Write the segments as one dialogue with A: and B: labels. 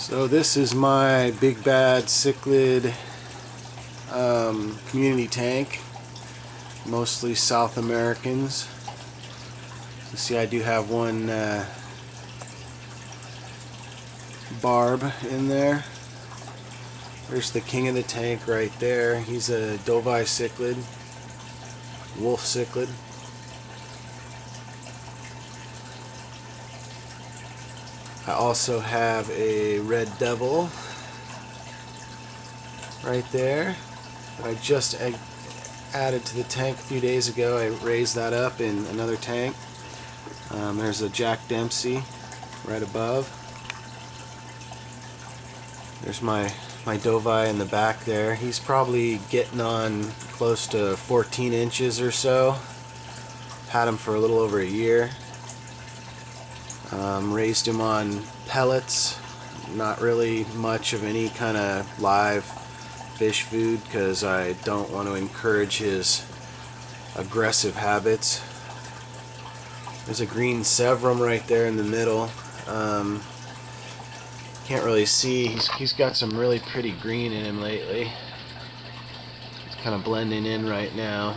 A: So this is my big bad cichlid community tank, mostly South Americans. You see I do have one barb in there. There's the king of the tank right there. He's a Dovii cichlid, wolf cichlid. I also have a red devil right there that I just added to the tank a few days ago. I raised that up in another tank. There's a Jack Dempsey right above. There's my Dovii in the back there. He's probably getting on close to 14 inches or so. Had him for a little over a year. Raised him on pellets, not really much of any kind of live fish food because I don't want to encourage his aggressive habits. There's a green Severum right there in the middle. Can't really see. He's got some really pretty green in him lately. It's kind of blending in right now.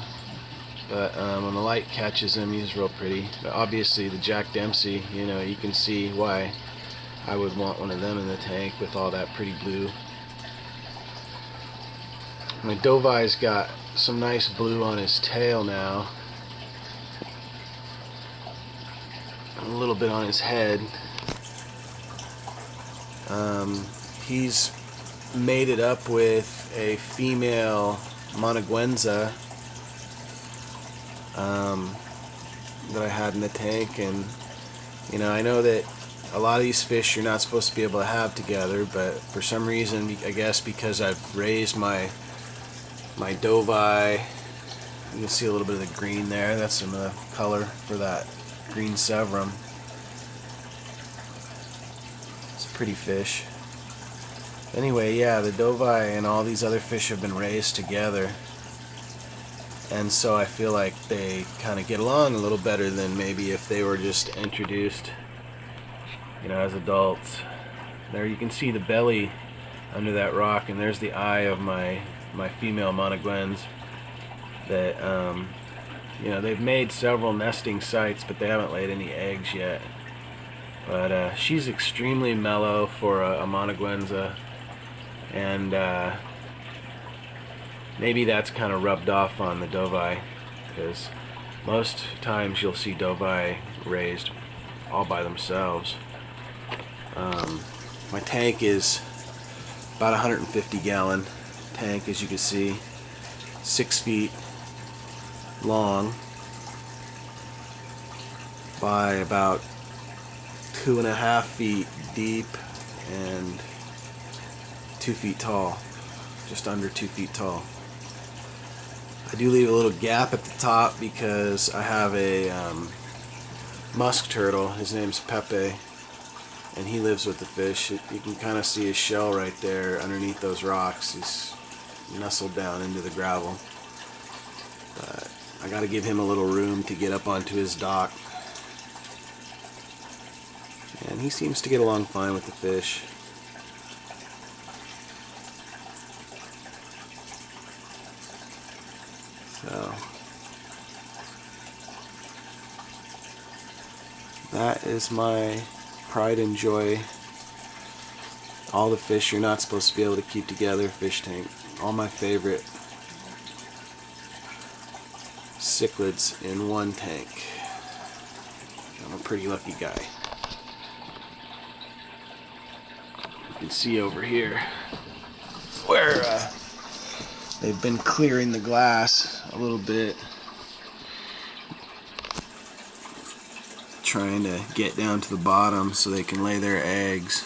A: But when the light catches him, he's real pretty. But obviously the Jack Dempsey, you know, you can see why I would want one of them in the tank with all that pretty blue. My Dovi's got some nice blue on his tail now. A little bit on his head. He's mated up with a female monaguenza that I had in the tank, and you know, I know that a lot of these fish you're not supposed to be able to have together, but for some reason, I guess because I've raised my Dovii, you can see a little bit of the green there. That's some of the color for that green Severum. It's a pretty fish. Anyway, yeah, the Dovii and all these other fish have been raised together. And so I feel like they kind of get along a little better than maybe if they were just introduced, you know, as adults. There you can see the belly under that rock, and there's the eye of my female monaguens that, you know, they've made several nesting sites, but they haven't laid any eggs yet. But she's extremely mellow for a monaguenza, and maybe that's kind of rubbed off on the Dovii, because most times you'll see Dovii raised all by themselves. My tank is about 150 gallon tank, as you can see, 6 feet long by about 2.5 feet deep and 2 feet tall, just under 2 feet tall. I do leave a little gap at the top because I have a musk turtle. His name's Pepe, and he lives with the fish. You can kind of see his shell right there underneath those rocks. He's nestled down into the gravel. But I got to give him a little room to get up onto his dock. And he seems to get along fine with the fish. So that is my pride and joy. All the fish you're not supposed to be able to keep together fish tank. All my favorite cichlids in one tank. I'm a pretty lucky guy. You can see over here where they've been clearing the glass a little bit, trying to get down to the bottom so they can lay their eggs.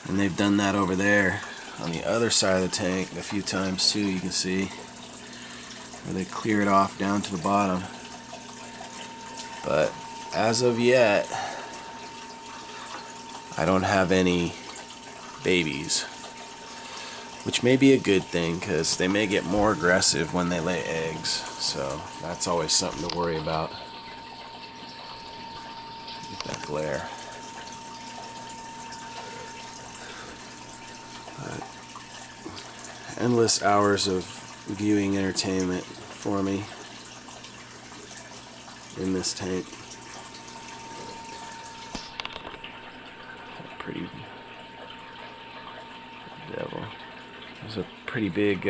A: And they've done that over there on the other side of the tank a few times too. You can see where they clear it off down to the bottom. But as of yet, I don't have any babies, which may be a good thing because they may get more aggressive when they lay eggs, so that's always something to worry about. Get that glare. Endless hours of viewing entertainment for me in this tank. Pretty devil. There's a pretty big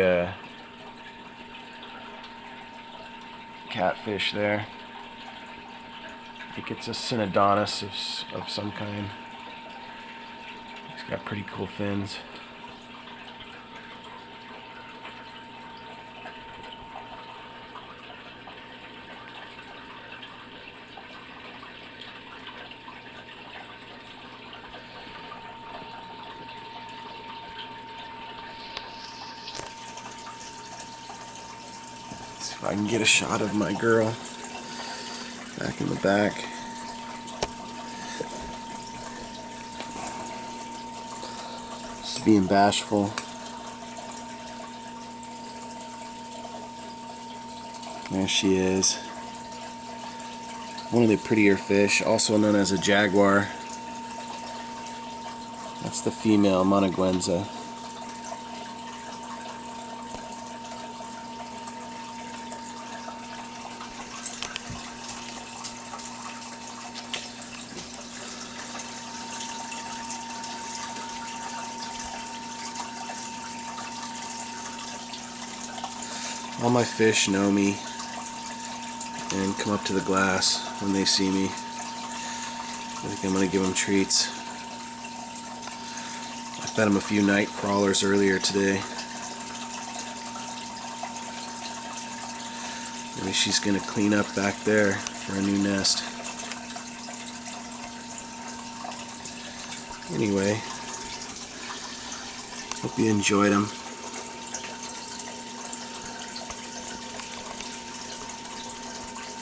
A: catfish there. I think it's a Synodontis of some kind. He's got pretty cool fins. See if I can get a shot of my girl back in the back. Just being bashful. There she is. One of the prettier fish, also known as a jaguar. That's the female Monaguenza. All my fish know me and come up to the glass when they see me. I think I'm going to give them treats. I fed them a few night crawlers earlier today. Maybe she's going to clean up back there for a new nest. Anyway, hope you enjoyed them.